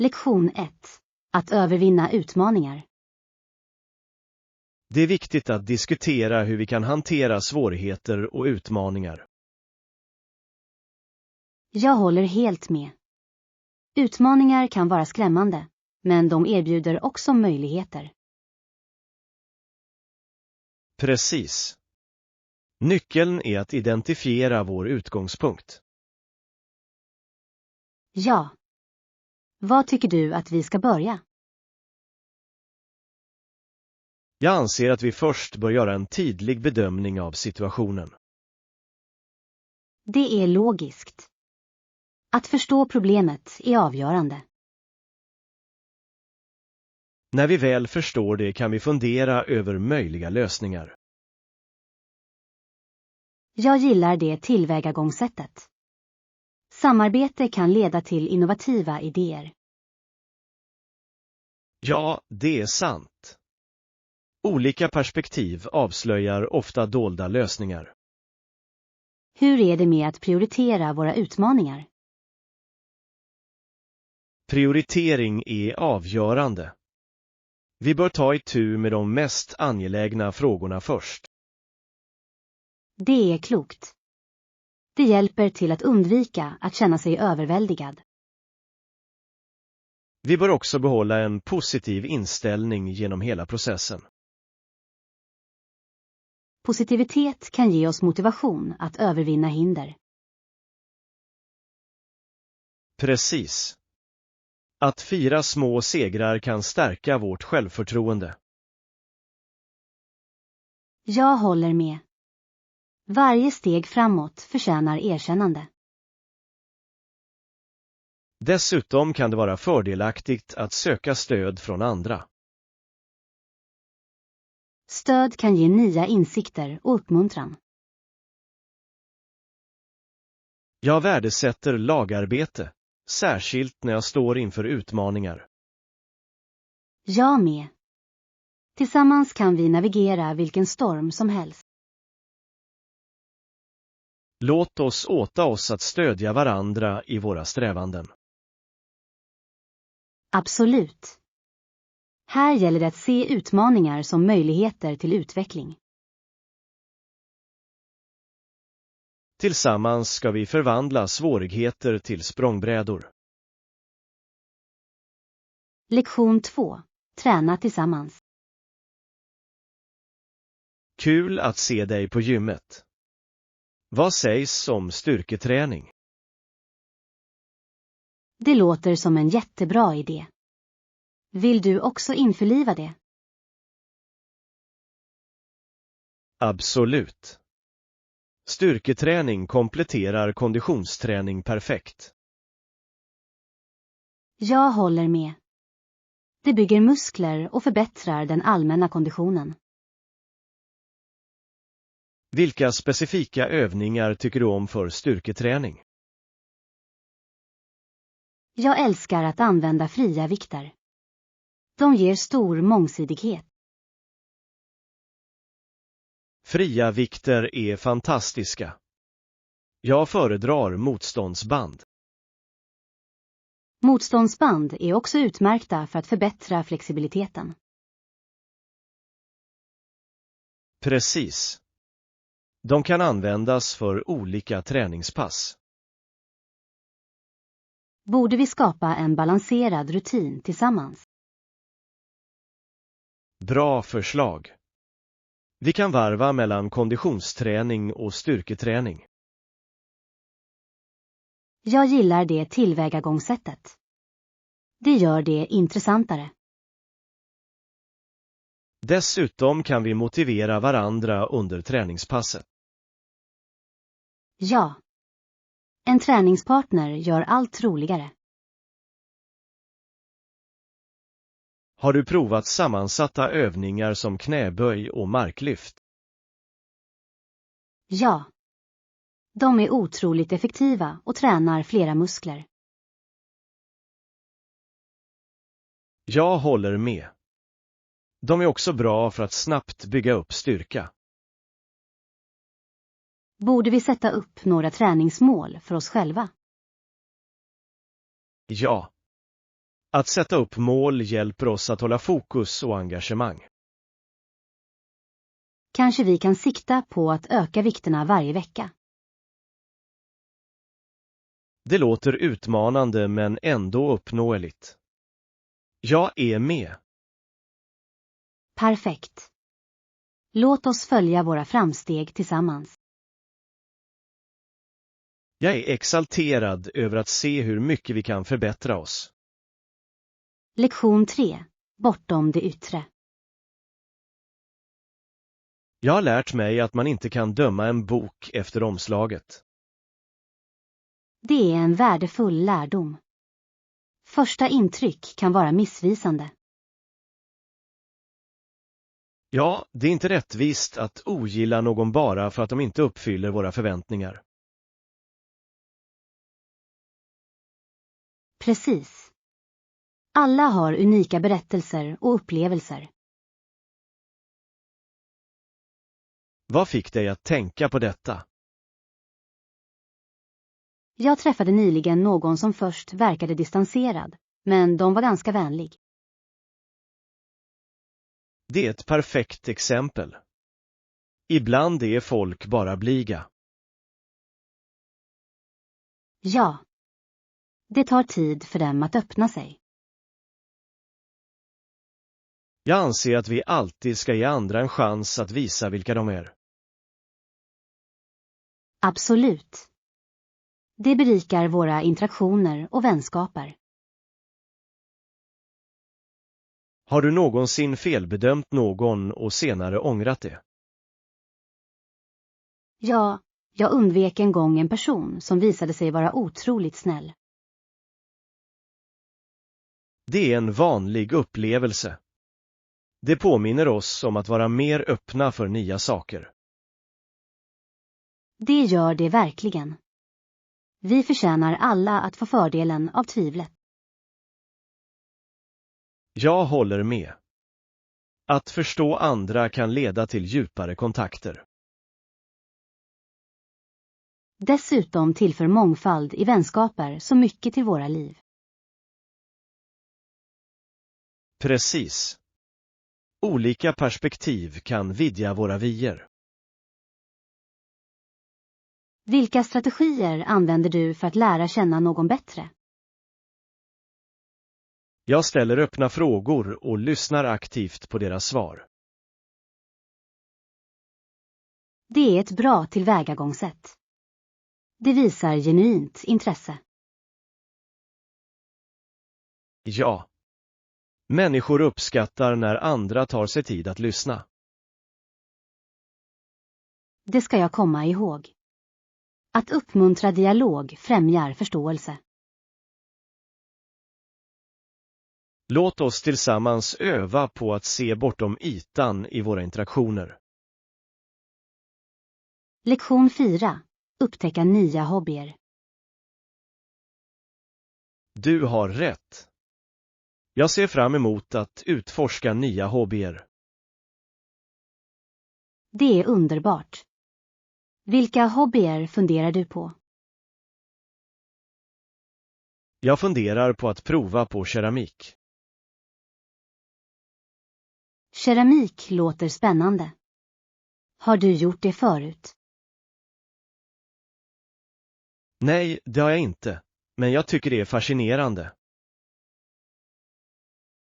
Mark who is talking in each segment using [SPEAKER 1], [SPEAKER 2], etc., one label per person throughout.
[SPEAKER 1] Lektion 1. Att övervinna utmaningar.
[SPEAKER 2] Det är viktigt att diskutera hur vi kan hantera svårigheter och utmaningar.
[SPEAKER 1] Jag håller helt med. Utmaningar kan vara skrämmande, men de erbjuder också möjligheter.
[SPEAKER 2] Precis. Nyckeln är att identifiera vår utgångspunkt.
[SPEAKER 1] Ja. Vad tycker du att vi ska börja?
[SPEAKER 2] Jag anser att vi först bör göra en tydlig bedömning av situationen.
[SPEAKER 1] Det är logiskt. Att förstå problemet är avgörande.
[SPEAKER 2] När vi väl förstår det kan vi fundera över möjliga lösningar.
[SPEAKER 1] Jag gillar det tillvägagångssättet. Samarbete kan leda till innovativa idéer.
[SPEAKER 2] Ja, det är sant. Olika perspektiv avslöjar ofta dolda lösningar.
[SPEAKER 1] Hur är det med att prioritera våra utmaningar?
[SPEAKER 2] Prioritering är avgörande. Vi bör ta itu med de mest angelägna frågorna först.
[SPEAKER 1] Det är klokt. Det hjälper till att undvika att känna sig överväldigad.
[SPEAKER 2] Vi bör också behålla en positiv inställning genom hela processen.
[SPEAKER 1] Positivitet kan ge oss motivation att övervinna hinder.
[SPEAKER 2] Precis. Att fira små segrar kan stärka vårt självförtroende.
[SPEAKER 1] Jag håller med. Varje steg framåt förtjänar erkännande.
[SPEAKER 2] Dessutom kan det vara fördelaktigt att söka stöd från andra.
[SPEAKER 1] Stöd kan ge nya insikter och uppmuntran.
[SPEAKER 2] Jag värdesätter lagarbete, särskilt när jag står inför utmaningar.
[SPEAKER 1] Jag med. Tillsammans kan vi navigera vilken storm som helst.
[SPEAKER 2] Låt oss åta oss att stödja varandra i våra strävanden.
[SPEAKER 1] Absolut. Här gäller det att se utmaningar som möjligheter till utveckling.
[SPEAKER 2] Tillsammans ska vi förvandla svårigheter till språngbrädor.
[SPEAKER 1] Lektion 2. Träna tillsammans.
[SPEAKER 2] Kul att se dig på gymmet. Vad sägs om styrketräning?
[SPEAKER 1] Det låter som en jättebra idé. Vill du också införliva det?
[SPEAKER 2] Absolut. Styrketräning kompletterar konditionsträning perfekt.
[SPEAKER 1] Jag håller med. Det bygger muskler och förbättrar den allmänna konditionen.
[SPEAKER 2] Vilka specifika övningar tycker du om för styrketräning?
[SPEAKER 1] Jag älskar att använda fria vikter. De ger stor mångsidighet.
[SPEAKER 2] Fria vikter är fantastiska. Jag föredrar motståndsband.
[SPEAKER 1] Motståndsband är också utmärkta för att förbättra flexibiliteten.
[SPEAKER 2] Precis. De kan användas för olika träningspass.
[SPEAKER 1] Borde vi skapa en balanserad rutin tillsammans?
[SPEAKER 2] Bra förslag. Vi kan varva mellan konditionsträning och styrketräning.
[SPEAKER 1] Jag gillar det tillvägagångssättet. Det gör det intressantare.
[SPEAKER 2] Dessutom kan vi motivera varandra under träningspasset.
[SPEAKER 1] Ja. En träningspartner gör allt roligare.
[SPEAKER 2] Har du provat sammansatta övningar som knäböj och marklyft?
[SPEAKER 1] Ja. De är otroligt effektiva och tränar flera muskler.
[SPEAKER 2] Jag håller med. De är också bra för att snabbt bygga upp styrka.
[SPEAKER 1] Borde vi sätta upp några träningsmål för oss själva?
[SPEAKER 2] Ja. Att sätta upp mål hjälper oss att hålla fokus och engagemang.
[SPEAKER 1] Kanske vi kan sikta på att öka vikterna varje vecka.
[SPEAKER 2] Det låter utmanande men ändå uppnåeligt. Jag är med.
[SPEAKER 1] Perfekt. Låt oss följa våra framsteg tillsammans.
[SPEAKER 2] Jag är exalterad över att se hur mycket vi kan förbättra oss.
[SPEAKER 1] Lektion 3. Bortom det yttre.
[SPEAKER 2] Jag har lärt mig att man inte kan döma en bok efter omslaget.
[SPEAKER 1] Det är en värdefull lärdom. Första intryck kan vara missvisande.
[SPEAKER 2] Ja, det är inte rättvist att ogilla någon bara för att de inte uppfyller våra förväntningar.
[SPEAKER 1] Precis. Alla har unika berättelser och upplevelser.
[SPEAKER 2] Vad fick dig att tänka på detta?
[SPEAKER 1] Jag träffade nyligen någon som först verkade distanserad, men de var ganska vänlig.
[SPEAKER 2] Det är ett perfekt exempel. Ibland är folk bara blyga.
[SPEAKER 1] Ja. Det tar tid för dem att öppna sig.
[SPEAKER 2] Jag anser att vi alltid ska ge andra en chans att visa vilka de är.
[SPEAKER 1] Absolut. Det berikar våra interaktioner och vänskaper.
[SPEAKER 2] Har du någonsin felbedömt någon och senare ångrat det?
[SPEAKER 1] Ja, jag undvek en gång en person som visade sig vara otroligt snäll.
[SPEAKER 2] Det är en vanlig upplevelse. Det påminner oss om att vara mer öppna för nya saker.
[SPEAKER 1] Det gör det verkligen. Vi förtjänar alla att få fördelen av tvivlet.
[SPEAKER 2] Jag håller med. Att förstå andra kan leda till djupare kontakter.
[SPEAKER 1] Dessutom tillför mångfald i vänskaper så mycket till våra liv.
[SPEAKER 2] Precis. Olika perspektiv kan vidga våra vyer.
[SPEAKER 1] Vilka strategier använder du för att lära känna någon bättre?
[SPEAKER 2] Jag ställer öppna frågor och lyssnar aktivt på deras svar.
[SPEAKER 1] Det är ett bra tillvägagångssätt. Det visar genuint intresse.
[SPEAKER 2] Ja. Människor uppskattar när andra tar sig tid att lyssna.
[SPEAKER 1] Det ska jag komma ihåg. Att uppmuntra dialog främjar förståelse.
[SPEAKER 2] Låt oss tillsammans öva på att se bortom ytan i våra interaktioner.
[SPEAKER 1] Lektion 4. Upptäcka nya hobbyer.
[SPEAKER 2] Du har rätt. Jag ser fram emot att utforska nya hobbyer.
[SPEAKER 1] Det är underbart. Vilka hobbyer funderar du på?
[SPEAKER 2] Jag funderar på att prova på keramik.
[SPEAKER 1] Keramik låter spännande. Har du gjort det förut?
[SPEAKER 2] Nej, det har jag inte, men jag tycker det är fascinerande.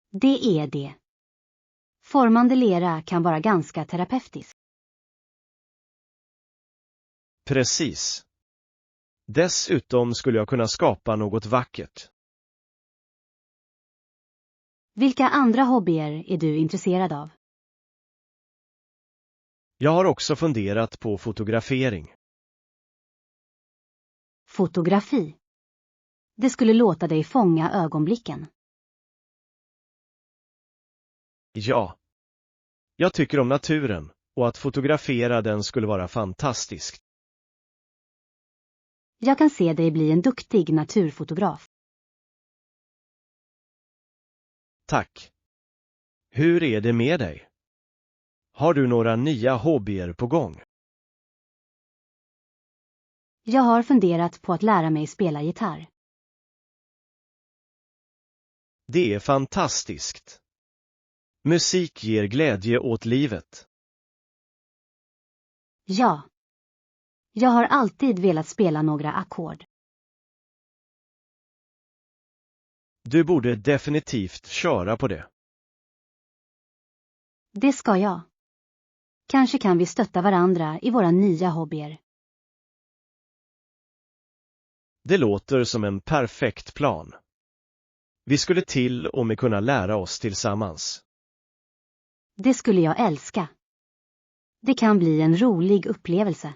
[SPEAKER 1] Det är det. Formande lera kan vara ganska terapeutisk.
[SPEAKER 2] Precis. Dessutom skulle jag kunna skapa något vackert.
[SPEAKER 1] Vilka andra hobbyer är du intresserad av?
[SPEAKER 2] Jag har också funderat på fotografering.
[SPEAKER 1] Fotografi. Det skulle låta dig fånga ögonblicken.
[SPEAKER 2] Ja. Jag tycker om naturen, och att fotografera den skulle vara fantastiskt.
[SPEAKER 1] Jag kan se dig bli en duktig naturfotograf.
[SPEAKER 2] Tack. Hur är det med dig? Har du några nya hobbyer på gång?
[SPEAKER 1] Jag har funderat på att lära mig spela gitarr.
[SPEAKER 2] Det är fantastiskt. Musik ger glädje åt livet.
[SPEAKER 1] Ja. Jag har alltid velat spela några ackord.
[SPEAKER 2] Du borde definitivt köra på det.
[SPEAKER 1] Det ska jag. Kanske kan vi stötta varandra i våra nya hobbyer.
[SPEAKER 2] Det låter som en perfekt plan. Vi skulle till och med kunna lära oss tillsammans.
[SPEAKER 1] Det skulle jag älska. Det kan bli en rolig upplevelse.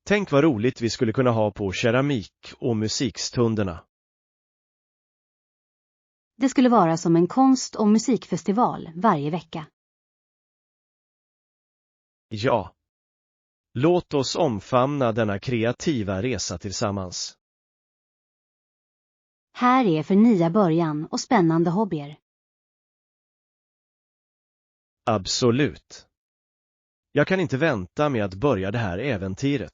[SPEAKER 2] Tänk vad roligt vi skulle kunna ha på keramik- och musikstunderna.
[SPEAKER 1] Det skulle vara som en konst- och musikfestival varje vecka.
[SPEAKER 2] Ja. Låt oss omfamna denna kreativa resa tillsammans.
[SPEAKER 1] Här är för nya början och spännande hobbyer.
[SPEAKER 2] Absolut. Jag kan inte vänta med att börja det här äventyret.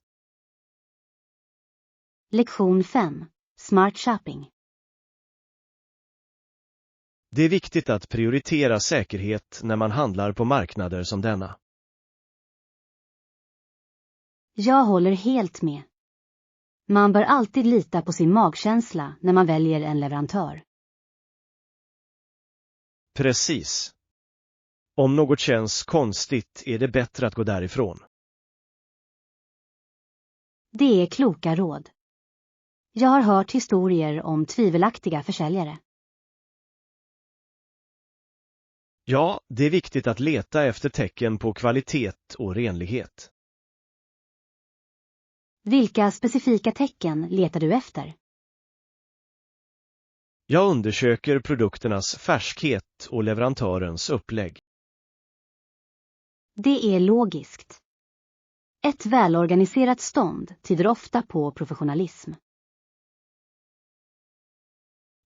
[SPEAKER 1] Lektion 5. Smart shopping.
[SPEAKER 2] Det är viktigt att prioritera säkerhet när man handlar på marknader som denna.
[SPEAKER 1] Jag håller helt med. Man bör alltid lita på sin magkänsla när man väljer en leverantör.
[SPEAKER 2] Precis. Om något känns konstigt är det bättre att gå därifrån.
[SPEAKER 1] Det är kloka råd. Jag har hört historier om tvivelaktiga försäljare.
[SPEAKER 2] Ja, det är viktigt att leta efter tecken på kvalitet och renlighet.
[SPEAKER 1] Vilka specifika tecken letar du efter?
[SPEAKER 2] Jag undersöker produkternas färskhet och leverantörens upplägg.
[SPEAKER 1] Det är logiskt. Ett välorganiserat stånd tyder ofta på professionalism.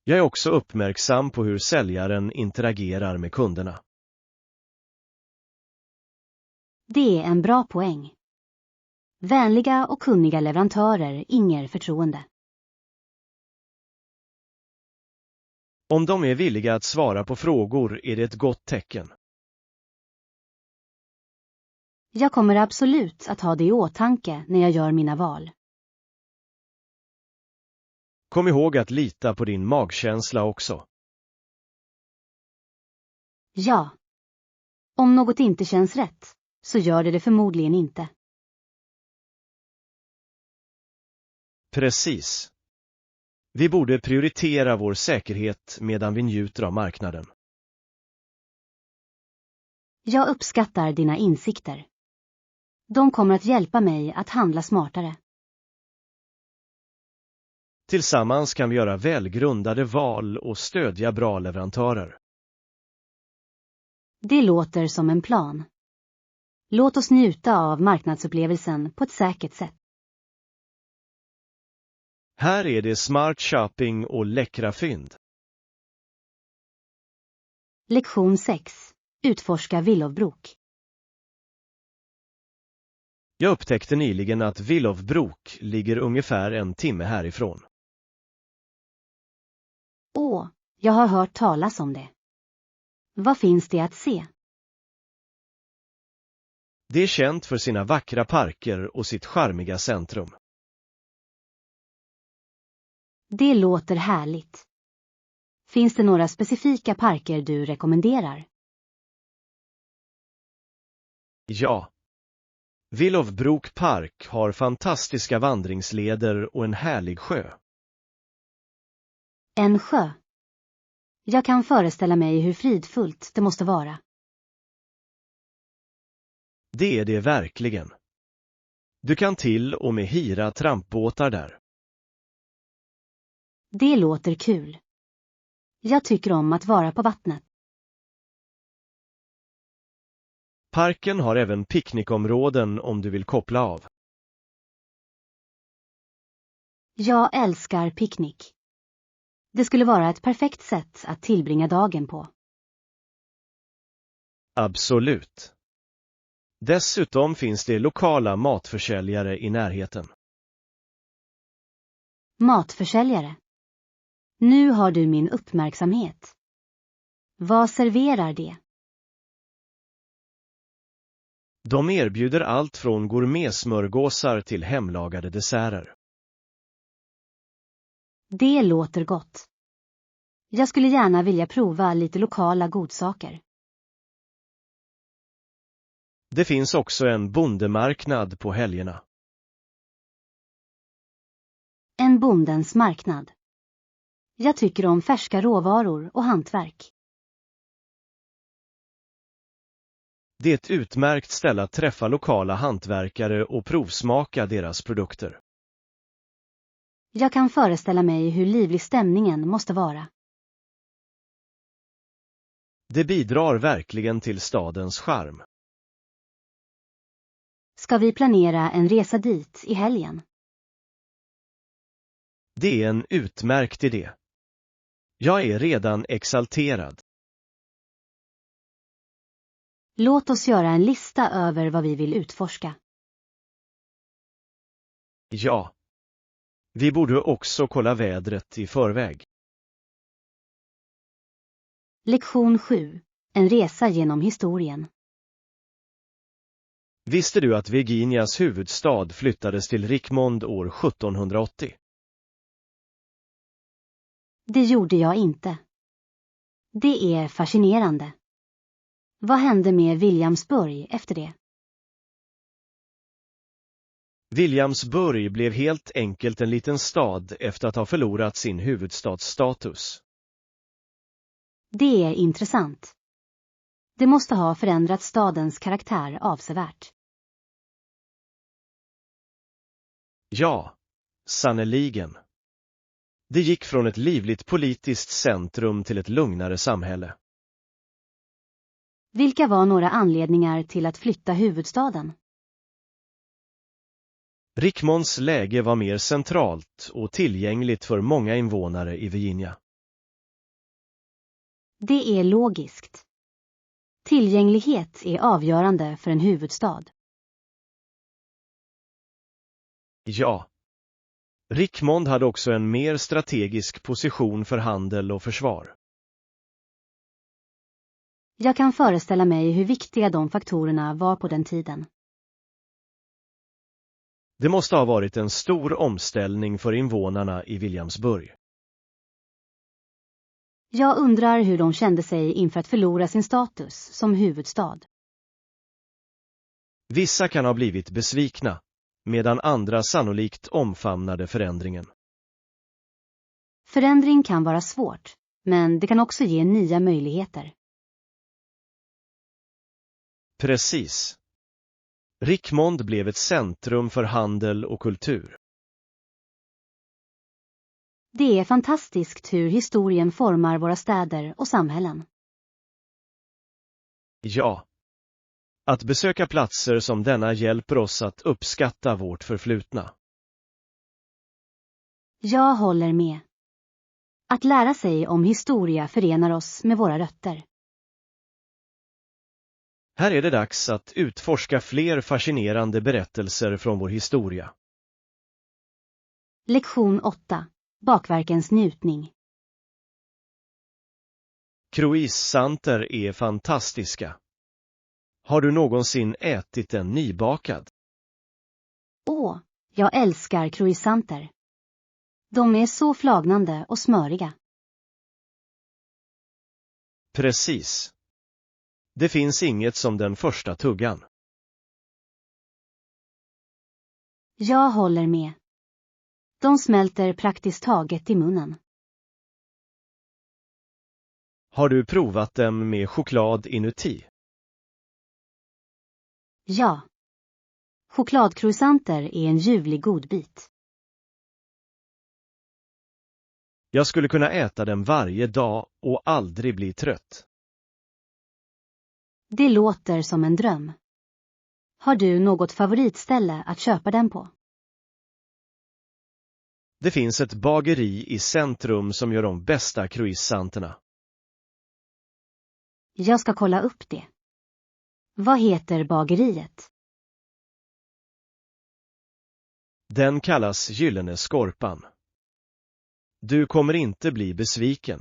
[SPEAKER 2] Jag är också uppmärksam på hur säljaren interagerar med kunderna.
[SPEAKER 1] Det är en bra poäng. Vänliga och kunniga leverantörer inger förtroende.
[SPEAKER 2] Om de är villiga att svara på frågor är det ett gott tecken.
[SPEAKER 1] Jag kommer absolut att ha det i åtanke när jag gör mina val.
[SPEAKER 2] Kom ihåg att lita på din magkänsla också.
[SPEAKER 1] Ja. Om något inte känns rätt, så gör det förmodligen inte.
[SPEAKER 2] Precis. Vi borde prioritera vår säkerhet medan vi njuter av marknaden.
[SPEAKER 1] Jag uppskattar dina insikter. De kommer att hjälpa mig att handla smartare.
[SPEAKER 2] Tillsammans kan vi göra välgrundade val och stödja bra leverantörer.
[SPEAKER 1] Det låter som en plan. Låt oss njuta av marknadsupplevelsen på ett säkert sätt.
[SPEAKER 2] Här är det smart shopping och läckra fynd.
[SPEAKER 1] Lektion 6. Utforska Willovbrok.
[SPEAKER 2] Jag upptäckte nyligen att Willovbrok ligger ungefär 1 timme härifrån.
[SPEAKER 1] Åh, jag har hört talas om det. Vad finns det att se?
[SPEAKER 2] Det är känt för sina vackra parker och sitt charmiga centrum.
[SPEAKER 1] Det låter härligt. Finns det några specifika parker du rekommenderar?
[SPEAKER 2] Ja. Willovbrok park har fantastiska vandringsleder och en härlig sjö.
[SPEAKER 1] En sjö. Jag kan föreställa mig hur fridfullt det måste vara.
[SPEAKER 2] Det är det verkligen. Du kan till och med hyra trampbåtar där.
[SPEAKER 1] Det låter kul. Jag tycker om att vara på vattnet.
[SPEAKER 2] Parken har även picknickområden om du vill koppla av.
[SPEAKER 1] Jag älskar picknick. Det skulle vara ett perfekt sätt att tillbringa dagen på.
[SPEAKER 2] Absolut. Dessutom finns det lokala matförsäljare i närheten.
[SPEAKER 1] Matförsäljare. Nu har du min uppmärksamhet. Vad serverar det?
[SPEAKER 2] De erbjuder allt från gourmetsmörgåsar till hemlagade desserter.
[SPEAKER 1] Det låter gott. Jag skulle gärna vilja prova lite lokala godsaker.
[SPEAKER 2] Det finns också en bondemarknad på helgerna.
[SPEAKER 1] En bondens marknad. Jag tycker om färska råvaror och hantverk.
[SPEAKER 2] Det är ett utmärkt ställe att träffa lokala hantverkare och provsmaka deras produkter.
[SPEAKER 1] Jag kan föreställa mig hur livlig stämningen måste vara.
[SPEAKER 2] Det bidrar verkligen till stadens charm.
[SPEAKER 1] Ska vi planera en resa dit i helgen?
[SPEAKER 2] Det är en utmärkt idé. Jag är redan exalterad.
[SPEAKER 1] Låt oss göra en lista över vad vi vill utforska.
[SPEAKER 2] Ja. Vi borde också kolla vädret i förväg.
[SPEAKER 1] Lektion 7. En resa genom historien.
[SPEAKER 2] Visste du att Virginias huvudstad flyttades till Richmond år 1780?
[SPEAKER 1] Det gjorde jag inte. Det är fascinerande. Vad hände med Williamsburg efter det?
[SPEAKER 2] Williamsburg blev helt enkelt en liten stad efter att ha förlorat sin huvudstadsstatus.
[SPEAKER 1] Det är intressant. Det måste ha förändrat stadens karaktär avsevärt.
[SPEAKER 2] Ja, sannoliken. Det gick från ett livligt politiskt centrum till ett lugnare samhälle.
[SPEAKER 1] Vilka var några anledningar till att flytta huvudstaden?
[SPEAKER 2] Richmonds läge var mer centralt och tillgängligt för många invånare i Virginia.
[SPEAKER 1] Det är logiskt. Tillgänglighet är avgörande för en huvudstad.
[SPEAKER 2] Ja. Richmond hade också en mer strategisk position för handel och försvar.
[SPEAKER 1] Jag kan föreställa mig hur viktiga de faktorerna var på den tiden.
[SPEAKER 2] Det måste ha varit en stor omställning för invånarna i Williamsburg.
[SPEAKER 1] Jag undrar hur de kände sig inför att förlora sin status som huvudstad.
[SPEAKER 2] Vissa kan ha blivit besvikna, medan andra sannolikt omfamnade förändringen.
[SPEAKER 1] Förändring kan vara svårt, men det kan också ge nya möjligheter.
[SPEAKER 2] Precis. Richmond blev ett centrum för handel och kultur.
[SPEAKER 1] Det är fantastiskt hur historien formar våra städer och samhällen.
[SPEAKER 2] Ja. Att besöka platser som denna hjälper oss att uppskatta vårt förflutna.
[SPEAKER 1] Jag håller med. Att lära sig om historia förenar oss med våra rötter.
[SPEAKER 2] Här är det dags att utforska fler fascinerande berättelser från vår historia.
[SPEAKER 1] Lektion 8. Bakverkens njutning.
[SPEAKER 2] Croissanter är fantastiska. Har du någonsin ätit en nybakad?
[SPEAKER 1] Åh, jag älskar croissanter. De är så flagnande och smöriga.
[SPEAKER 2] Precis. Det finns inget som den första tuggan.
[SPEAKER 1] Jag håller med. De smälter praktiskt taget i munnen.
[SPEAKER 2] Har du provat dem med choklad inuti?
[SPEAKER 1] Ja. Chokladcroissanter är en ljuvlig godbit.
[SPEAKER 2] Jag skulle kunna äta dem varje dag och aldrig bli trött.
[SPEAKER 1] Det låter som en dröm. Har du något favoritställe att köpa den på?
[SPEAKER 2] Det finns ett bageri i centrum som gör de bästa croissanterna.
[SPEAKER 1] Jag ska kolla upp det. Vad heter bageriet?
[SPEAKER 2] Den kallas Gyllene Skorpan. Du kommer inte bli besviken.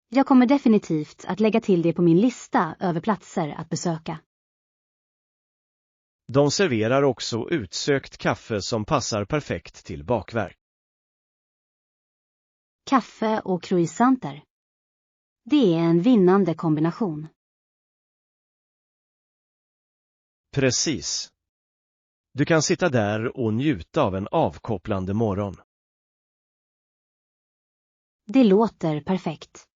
[SPEAKER 1] Jag kommer definitivt att lägga till det på min lista över platser att besöka.
[SPEAKER 2] De serverar också utsökt kaffe som passar perfekt till bakverk.
[SPEAKER 1] Kaffe och croissanter. Det är en vinnande kombination.
[SPEAKER 2] Precis. Du kan sitta där och njuta av en avkopplande morgon.
[SPEAKER 1] Det låter perfekt.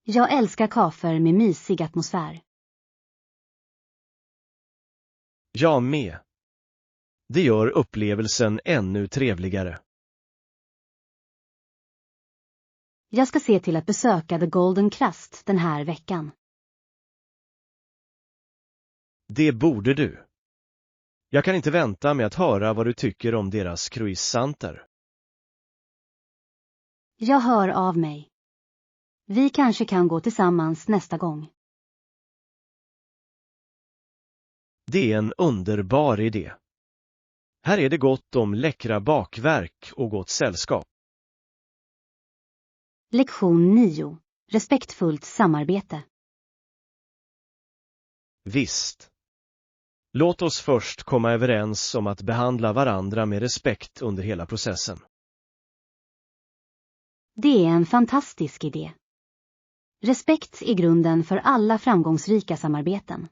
[SPEAKER 1] Jag älskar kaffer med mysig atmosfär.
[SPEAKER 2] Jag med. Det gör upplevelsen ännu trevligare.
[SPEAKER 1] Jag ska se till att besöka The Golden Crust den här veckan.
[SPEAKER 2] Det borde du. Jag kan inte vänta med att höra vad du tycker om deras croissanter.
[SPEAKER 1] Jag hör av mig. Vi kanske kan gå tillsammans nästa gång.
[SPEAKER 2] Det är en underbar idé. Här är det gott om läckra bakverk och gott sällskap.
[SPEAKER 1] Lektion 9. Respektfullt samarbete.
[SPEAKER 2] Visst. Låt oss först komma överens om att behandla varandra med respekt under hela processen.
[SPEAKER 1] Det är en fantastisk idé. Respekt är grunden för alla framgångsrika samarbeten.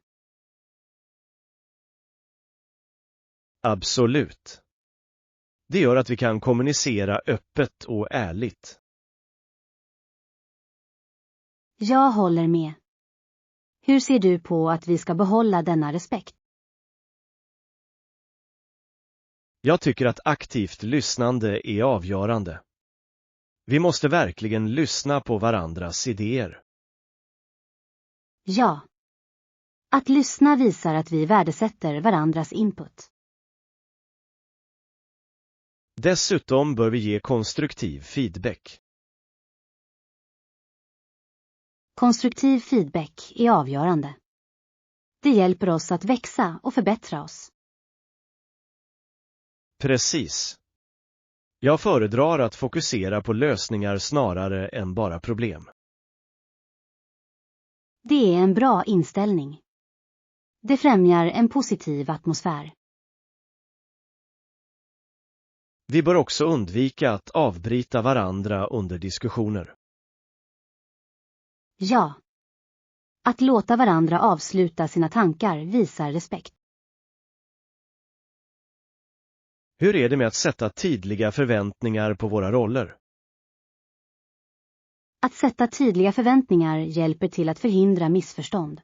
[SPEAKER 2] Absolut. Det gör att vi kan kommunicera öppet och ärligt.
[SPEAKER 1] Jag håller med. Hur ser du på att vi ska behålla denna respekt?
[SPEAKER 2] Jag tycker att aktivt lyssnande är avgörande. Vi måste verkligen lyssna på varandras idéer.
[SPEAKER 1] Ja. Att lyssna visar att vi värdesätter varandras input.
[SPEAKER 2] Dessutom bör vi ge konstruktiv feedback.
[SPEAKER 1] Konstruktiv feedback är avgörande. Det hjälper oss att växa och förbättra oss.
[SPEAKER 2] Precis. Jag föredrar att fokusera på lösningar snarare än bara problem.
[SPEAKER 1] Det är en bra inställning. Det främjar en positiv atmosfär.
[SPEAKER 2] Vi bör också undvika att avbryta varandra under diskussioner.
[SPEAKER 1] Ja. Att låta varandra avsluta sina tankar visar respekt.
[SPEAKER 2] Hur är det med att sätta tydliga förväntningar på våra roller?
[SPEAKER 1] Att sätta tydliga förväntningar hjälper till att förhindra missförstånd.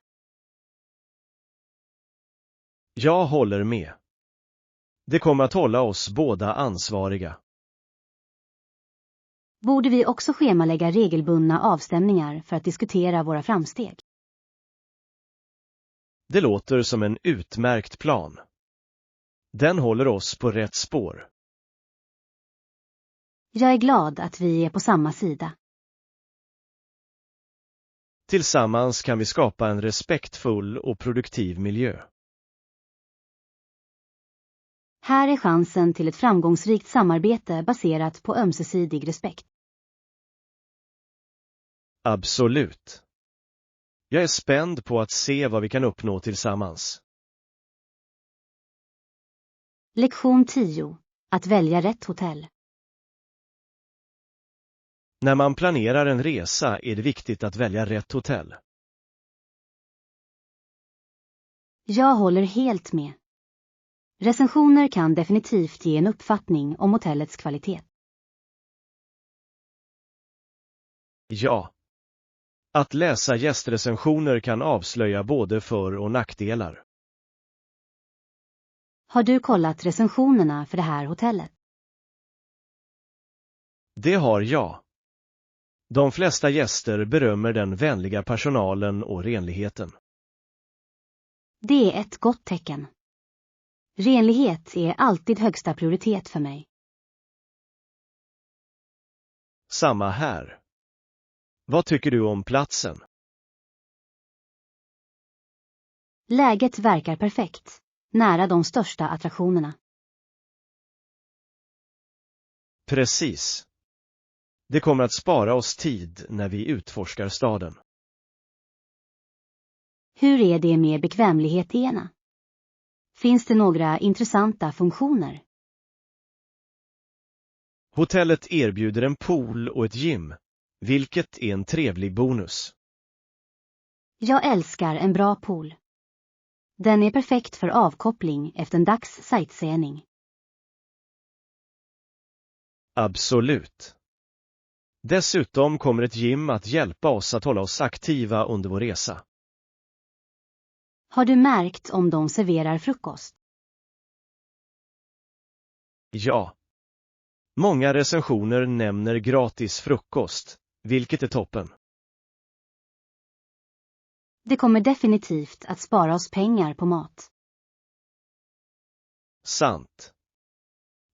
[SPEAKER 2] Jag håller med. Det kommer att hålla oss båda ansvariga.
[SPEAKER 1] Borde vi också schemalägga regelbundna avstämningar för att diskutera våra framsteg?
[SPEAKER 2] Det låter som en utmärkt plan. Den håller oss på rätt spår.
[SPEAKER 1] Jag är glad att vi är på samma sida.
[SPEAKER 2] Tillsammans kan vi skapa en respektfull och produktiv miljö.
[SPEAKER 1] Här är chansen till ett framgångsrikt samarbete baserat på ömsesidig respekt.
[SPEAKER 2] Absolut. Jag är spänd på att se vad vi kan uppnå tillsammans.
[SPEAKER 1] Lektion 10. Att välja rätt hotell.
[SPEAKER 2] När man planerar en resa är det viktigt att välja rätt hotell.
[SPEAKER 1] Jag håller helt med. Recensioner kan definitivt ge en uppfattning om hotellets kvalitet.
[SPEAKER 2] Ja. Att läsa gästrecensioner kan avslöja både för- och nackdelar.
[SPEAKER 1] Har du kollat recensionerna för det här hotellet?
[SPEAKER 2] Det har jag. De flesta gäster berömmer den vänliga personalen och renligheten.
[SPEAKER 1] Det är ett gott tecken. Renlighet är alltid högsta prioritet för mig.
[SPEAKER 2] Samma här. Vad tycker du om platsen?
[SPEAKER 1] Läget verkar perfekt, nära de största attraktionerna.
[SPEAKER 2] Precis. Det kommer att spara oss tid när vi utforskar staden.
[SPEAKER 1] Hur är det med bekvämligheterna? Finns det några intressanta funktioner?
[SPEAKER 2] Hotellet erbjuder en pool och ett gym, vilket är en trevlig bonus.
[SPEAKER 1] Jag älskar en bra pool. Den är perfekt för avkoppling efter en dags sightseeing.
[SPEAKER 2] Absolut. Dessutom kommer ett gym att hjälpa oss att hålla oss aktiva under vår resa.
[SPEAKER 1] Har du märkt om de serverar frukost?
[SPEAKER 2] Ja. Många recensioner nämner gratis frukost, vilket är toppen.
[SPEAKER 1] Det kommer definitivt att spara oss pengar på mat.
[SPEAKER 2] Sant.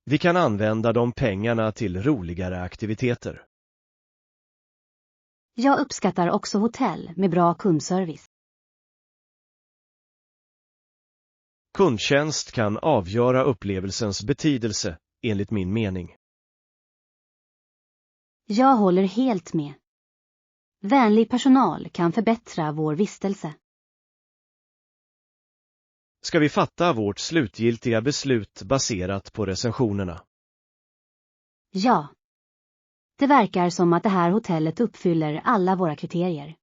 [SPEAKER 2] Vi kan använda de pengarna till roligare aktiviteter.
[SPEAKER 1] Jag uppskattar också hotell med bra kundservice.
[SPEAKER 2] Kundtjänst kan avgöra upplevelsens betydelse, enligt min mening.
[SPEAKER 1] Jag håller helt med. Vänlig personal kan förbättra vår vistelse.
[SPEAKER 2] Ska vi fatta vårt slutgiltiga beslut baserat på recensionerna?
[SPEAKER 1] Ja. Det verkar som att det här hotellet uppfyller alla våra kriterier.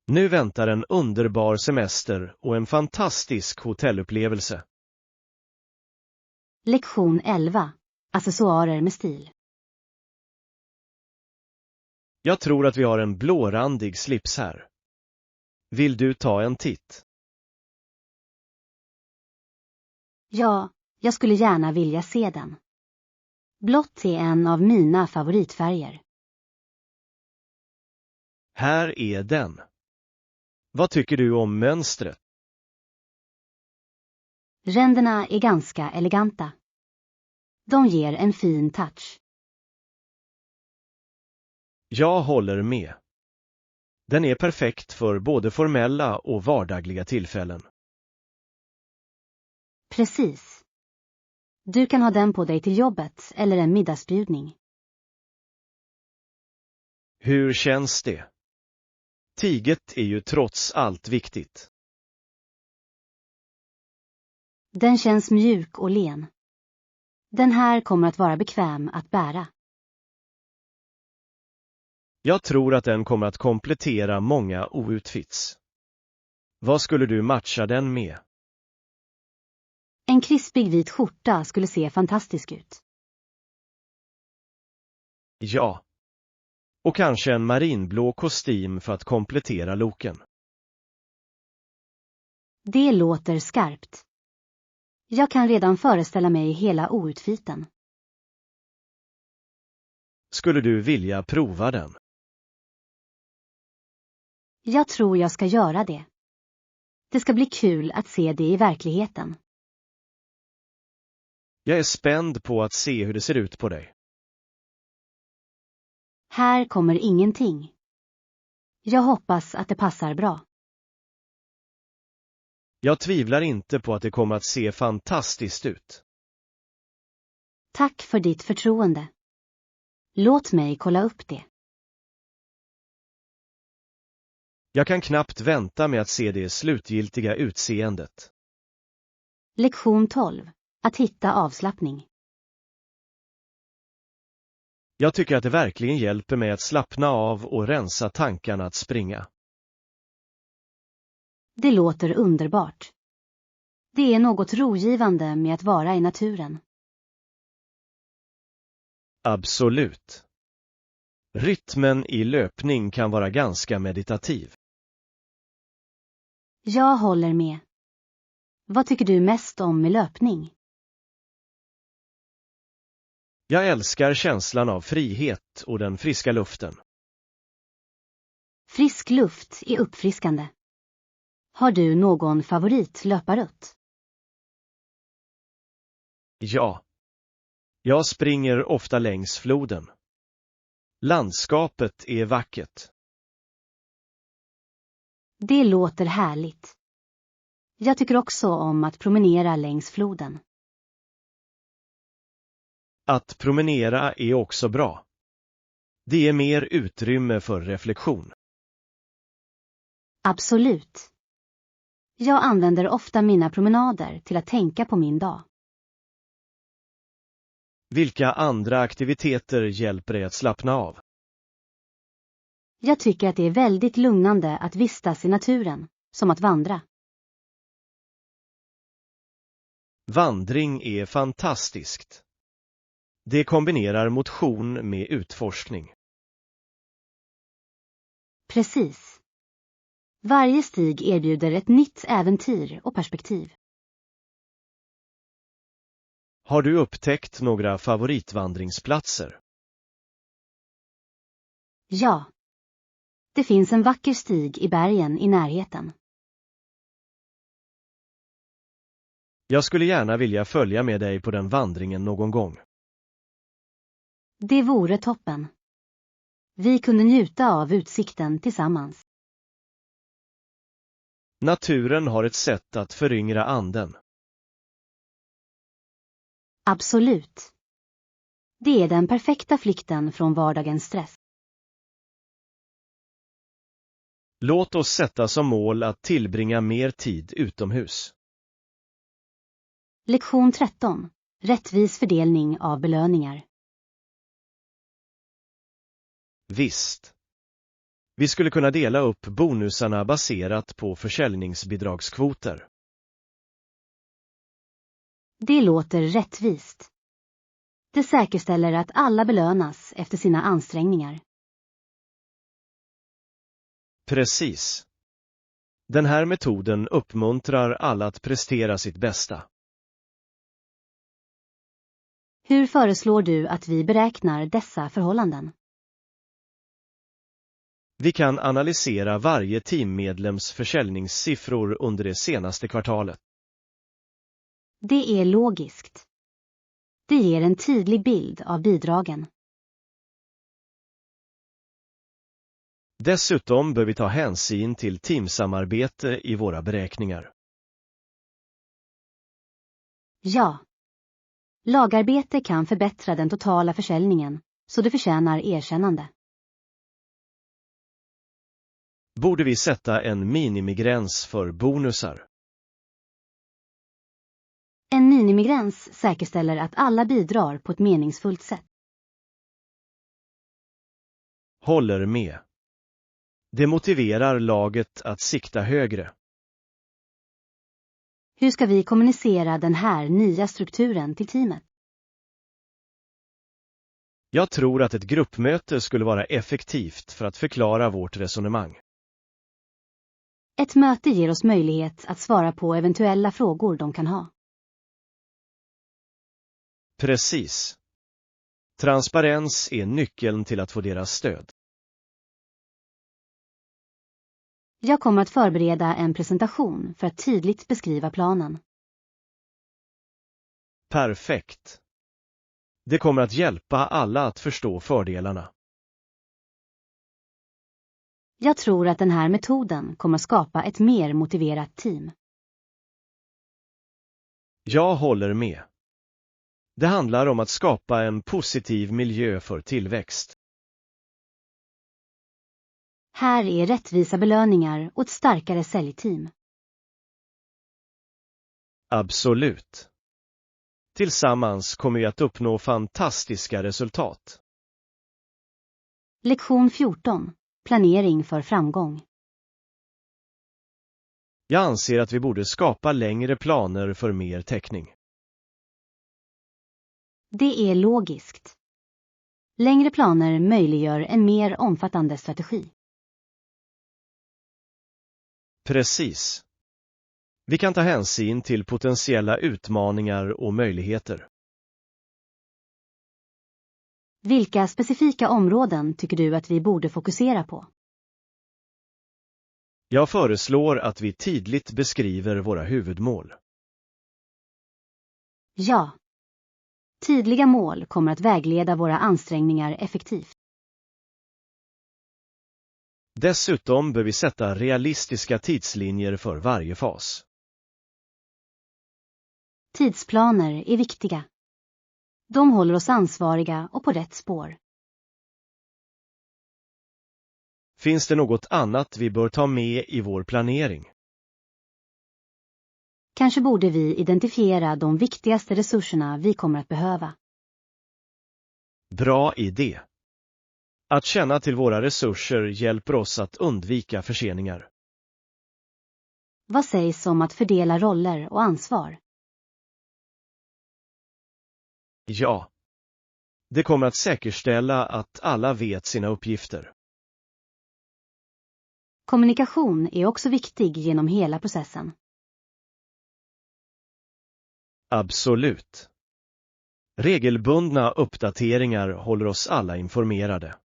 [SPEAKER 2] Nu väntar en underbar semester och en fantastisk hotellupplevelse.
[SPEAKER 1] Lektion 11. Accessoarer med stil.
[SPEAKER 2] Jag tror att vi har en blårandig slips här. Vill du ta en titt?
[SPEAKER 1] Ja, jag skulle gärna vilja se den. Blått är en av mina favoritfärger.
[SPEAKER 2] Här är den. Vad tycker du om mönstret?
[SPEAKER 1] Ränderna är ganska eleganta. De ger en fin touch.
[SPEAKER 2] Jag håller med. Den är perfekt för både formella och vardagliga tillfällen.
[SPEAKER 1] Precis. Du kan ha den på dig till jobbet eller en middagsbjudning.
[SPEAKER 2] Hur känns det? Tyget är ju trots allt viktigt.
[SPEAKER 1] Den känns mjuk och len. Den här kommer att vara bekväm att bära.
[SPEAKER 2] Jag tror att den kommer att komplettera många outfits. Vad skulle du matcha den med?
[SPEAKER 1] En krispig vit skjorta skulle se fantastisk ut.
[SPEAKER 2] Ja. Och kanske en marinblå kostym för att komplettera looken.
[SPEAKER 1] Det låter skarpt. Jag kan redan föreställa mig hela outfiten.
[SPEAKER 2] Skulle du vilja prova den?
[SPEAKER 1] Jag tror jag ska göra det. Det ska bli kul att se det i verkligheten.
[SPEAKER 2] Jag är spänd på att se hur det ser ut på dig.
[SPEAKER 1] Här kommer ingenting. Jag hoppas att det passar bra.
[SPEAKER 2] Jag tvivlar inte på att det kommer att se fantastiskt ut.
[SPEAKER 1] Tack för ditt förtroende. Låt mig kolla upp det.
[SPEAKER 2] Jag kan knappt vänta med att se det slutgiltiga utseendet.
[SPEAKER 1] Lektion 12. Att hitta avslappning.
[SPEAKER 2] Jag tycker att det verkligen hjälper mig att slappna av och rensa tankarna att springa.
[SPEAKER 1] Det låter underbart. Det är något rogivande med att vara i naturen.
[SPEAKER 2] Absolut. Rytmen i löpning kan vara ganska meditativ.
[SPEAKER 1] Jag håller med. Vad tycker du mest om med löpning?
[SPEAKER 2] Jag älskar känslan av frihet och den friska luften.
[SPEAKER 1] Frisk luft är uppfriskande. Har du någon favoritlöparrutt?
[SPEAKER 2] Ja. Jag springer ofta längs floden. Landskapet är vackert.
[SPEAKER 1] Det låter härligt. Jag tycker också om att promenera längs floden.
[SPEAKER 2] Att promenera är också bra. Det ger mer utrymme för reflektion.
[SPEAKER 1] Absolut. Jag använder ofta mina promenader till att tänka på min dag.
[SPEAKER 2] Vilka andra aktiviteter hjälper dig att slappna av?
[SPEAKER 1] Jag tycker att det är väldigt lugnande att vistas i naturen, som att vandra.
[SPEAKER 2] Vandring är fantastiskt. Det kombinerar motion med utforskning.
[SPEAKER 1] Precis. Varje stig erbjuder ett nytt äventyr och perspektiv.
[SPEAKER 2] Har du upptäckt några favoritvandringsplatser?
[SPEAKER 1] Ja. Det finns en vacker stig i bergen i närheten.
[SPEAKER 2] Jag skulle gärna vilja följa med dig på den vandringen någon gång.
[SPEAKER 1] Det vore toppen. Vi kunde njuta av utsikten tillsammans.
[SPEAKER 2] Naturen har ett sätt att föryngra anden.
[SPEAKER 1] Absolut. Det är den perfekta flykten från vardagens stress.
[SPEAKER 2] Låt oss sätta som mål att tillbringa mer tid utomhus.
[SPEAKER 1] Lektion 13. Rättvis fördelning av belöningar.
[SPEAKER 2] Visst. Vi skulle kunna dela upp bonusarna baserat på försäljningsbidragskvoter.
[SPEAKER 1] Det låter rättvist. Det säkerställer att alla belönas efter sina ansträngningar.
[SPEAKER 2] Precis. Den här metoden uppmuntrar alla att prestera sitt bästa.
[SPEAKER 1] Hur föreslår du att vi beräknar dessa förhållanden?
[SPEAKER 2] Vi kan analysera varje teammedlems försäljningssiffror under det senaste kvartalet.
[SPEAKER 1] Det är logiskt. Det ger en tydlig bild av bidragen.
[SPEAKER 2] Dessutom bör vi ta hänsyn till teamsamarbete i våra beräkningar.
[SPEAKER 1] Ja. Lagarbete kan förbättra den totala försäljningen, så det förtjänar erkännande.
[SPEAKER 2] Borde vi sätta en minimigräns för bonusar?
[SPEAKER 1] En minimigräns säkerställer att alla bidrar på ett meningsfullt sätt.
[SPEAKER 2] Håller med. Det motiverar laget att sikta högre.
[SPEAKER 1] Hur ska vi kommunicera den här nya strukturen till teamet?
[SPEAKER 2] Jag tror att ett gruppmöte skulle vara effektivt för att förklara vårt resonemang.
[SPEAKER 1] Ett möte ger oss möjlighet att svara på eventuella frågor de kan ha.
[SPEAKER 2] Precis. Transparens är nyckeln till att få deras stöd.
[SPEAKER 1] Jag kommer att förbereda en presentation för att tydligt beskriva planen.
[SPEAKER 2] Perfekt. Det kommer att hjälpa alla att förstå fördelarna.
[SPEAKER 1] Jag tror att den här metoden kommer att skapa ett mer motiverat team.
[SPEAKER 2] Jag håller med. Det handlar om att skapa en positiv miljö för tillväxt.
[SPEAKER 1] Här är rättvisa belöningar och ett starkare säljteam.
[SPEAKER 2] Absolut. Tillsammans kommer vi att uppnå fantastiska resultat.
[SPEAKER 1] Lektion 14. Planering för framgång.
[SPEAKER 2] Jag anser att vi borde skapa längre planer för mer täckning.
[SPEAKER 1] Det är logiskt. Längre planer möjliggör en mer omfattande strategi.
[SPEAKER 2] Precis. Vi kan ta hänsyn till potentiella utmaningar och möjligheter.
[SPEAKER 1] Vilka specifika områden tycker du att vi borde fokusera på?
[SPEAKER 2] Jag föreslår att vi tydligt beskriver våra huvudmål.
[SPEAKER 1] Ja. Tydliga mål kommer att vägleda våra ansträngningar effektivt.
[SPEAKER 2] Dessutom bör vi sätta realistiska tidslinjer för varje fas.
[SPEAKER 1] Tidsplaner är viktiga. De håller oss ansvariga och på rätt spår.
[SPEAKER 2] Finns det något annat vi bör ta med i vår planering?
[SPEAKER 1] Kanske borde vi identifiera de viktigaste resurserna vi kommer att behöva.
[SPEAKER 2] Bra idé. Att känna till våra resurser hjälper oss att undvika förseningar.
[SPEAKER 1] Vad sägs om att fördela roller och ansvar?
[SPEAKER 2] Ja. Det kommer att säkerställa att alla vet sina uppgifter.
[SPEAKER 1] Kommunikation är också viktig genom hela processen.
[SPEAKER 2] Absolut. Regelbundna uppdateringar håller oss alla informerade.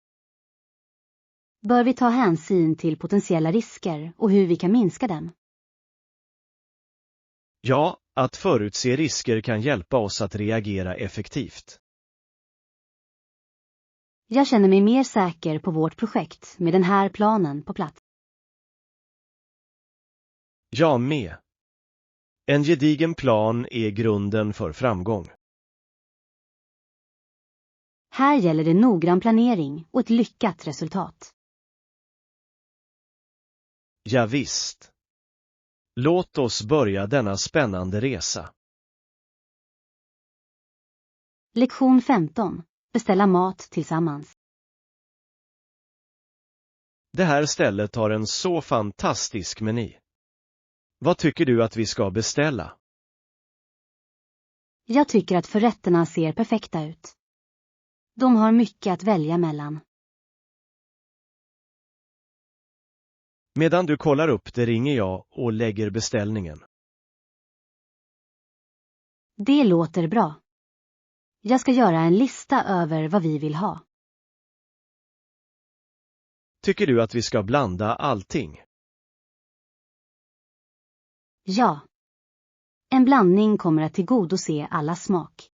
[SPEAKER 1] Bör vi ta hänsyn till potentiella risker och hur vi kan minska dem?
[SPEAKER 2] Ja, att förutse risker kan hjälpa oss att reagera effektivt.
[SPEAKER 1] Jag känner mig mer säker på vårt projekt med den här planen på plats.
[SPEAKER 2] Jag med. En gedigen plan är grunden för framgång.
[SPEAKER 1] Här gäller det noggrann planering och ett lyckat resultat.
[SPEAKER 2] Ja, visst. Låt oss börja denna spännande resa.
[SPEAKER 1] Lektion 15. Beställa mat tillsammans.
[SPEAKER 2] Det här stället har en så fantastisk meny. Vad tycker du att vi ska beställa?
[SPEAKER 1] Jag tycker att förrätterna ser perfekta ut. De har mycket att välja mellan.
[SPEAKER 2] Medan du kollar upp det ringer jag och lägger beställningen.
[SPEAKER 1] Det låter bra. Jag ska göra en lista över vad vi vill ha.
[SPEAKER 2] Tycker du att vi ska blanda allting?
[SPEAKER 1] Ja. En blandning kommer att tillgodose alla smak.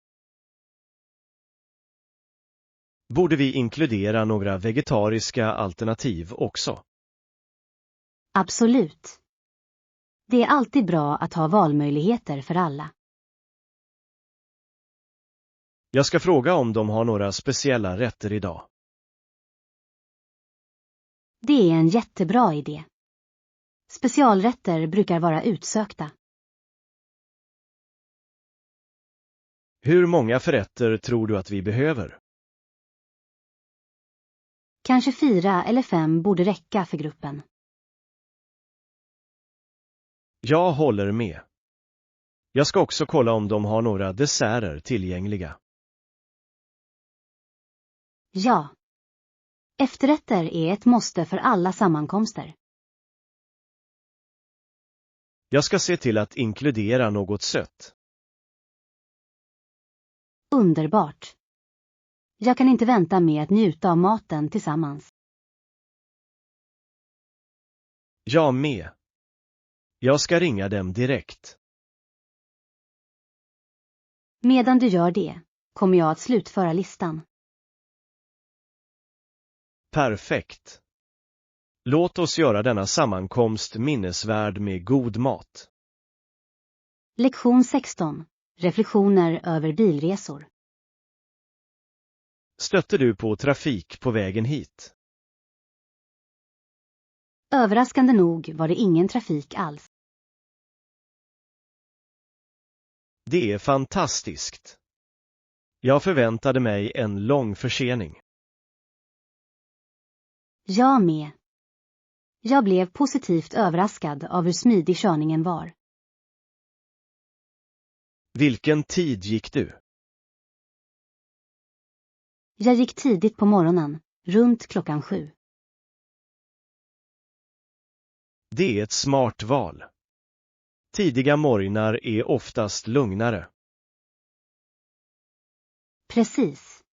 [SPEAKER 2] Borde vi inkludera några vegetariska alternativ också?
[SPEAKER 1] Absolut. Det är alltid bra att ha valmöjligheter för alla.
[SPEAKER 2] Jag ska fråga om de har några speciella rätter idag.
[SPEAKER 1] Det är en jättebra idé. Specialrätter brukar vara utsökta.
[SPEAKER 2] Hur många förrätter tror du att vi behöver?
[SPEAKER 1] Kanske 4 eller 5 borde räcka för gruppen.
[SPEAKER 2] Jag håller med. Jag ska också kolla om de har några desserter tillgängliga.
[SPEAKER 1] Ja. Efterrätter är ett måste för alla sammankomster.
[SPEAKER 2] Jag ska se till att inkludera något sött.
[SPEAKER 1] Underbart. Jag kan inte vänta med att njuta av maten tillsammans.
[SPEAKER 2] Jag med. Jag ska ringa dem direkt.
[SPEAKER 1] Medan du gör det, kommer jag att slutföra listan.
[SPEAKER 2] Perfekt. Låt oss göra denna sammankomst minnesvärd med god mat.
[SPEAKER 1] Lektion 16. Reflektioner över bilresor.
[SPEAKER 2] Stötte du på trafik på vägen hit?
[SPEAKER 1] Överraskande nog var det ingen trafik alls.
[SPEAKER 2] Det är fantastiskt. Jag förväntade mig en lång försening.
[SPEAKER 1] Jag med. Jag blev positivt överraskad av hur smidig körningen var.
[SPEAKER 2] Vilken tid gick du?
[SPEAKER 1] Jag gick tidigt på morgonen, runt klockan 7.
[SPEAKER 2] Det är ett smart val. Tidiga morgnar är oftast lugnare.
[SPEAKER 1] Precis.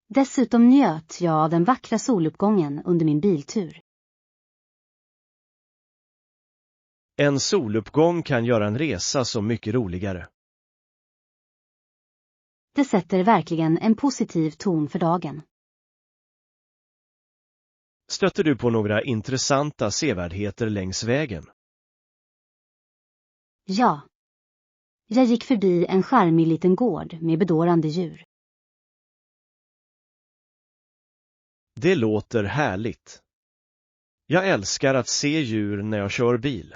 [SPEAKER 1] Dessutom njöt jag av den vackra soluppgången under min biltur.
[SPEAKER 2] En soluppgång kan göra en resa så mycket roligare.
[SPEAKER 1] Det sätter verkligen en positiv ton för dagen.
[SPEAKER 2] Stötte du på några intressanta sevärdheter längs vägen?
[SPEAKER 1] Ja. Jag gick förbi en charmig liten gård med bedårande djur.
[SPEAKER 2] Det låter härligt. Jag älskar att se djur när jag kör bil.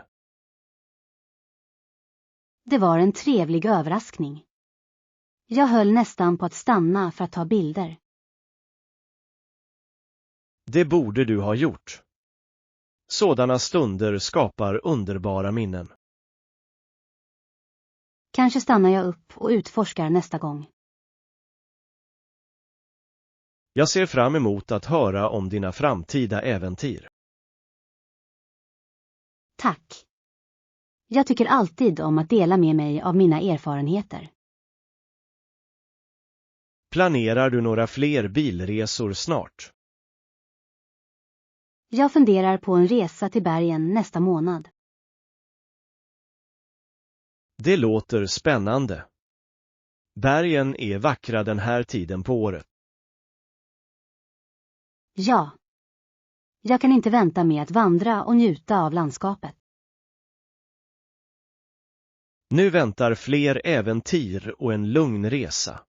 [SPEAKER 1] Det var en trevlig överraskning. Jag höll nästan på att stanna för att ta bilder.
[SPEAKER 2] Det borde du ha gjort. Sådana stunder skapar underbara minnen.
[SPEAKER 1] Kanske stannar jag upp och utforskar nästa gång.
[SPEAKER 2] Jag ser fram emot att höra om dina framtida äventyr.
[SPEAKER 1] Tack. Jag tycker alltid om att dela med mig av mina erfarenheter.
[SPEAKER 2] Planerar du några fler bilresor snart?
[SPEAKER 1] Jag funderar på en resa till bergen nästa månad.
[SPEAKER 2] Det låter spännande. Bergen är vackra den här tiden på året.
[SPEAKER 1] Ja. Jag kan inte vänta med att vandra och njuta av landskapet.
[SPEAKER 2] Nu väntar fler äventyr och en lugn resa.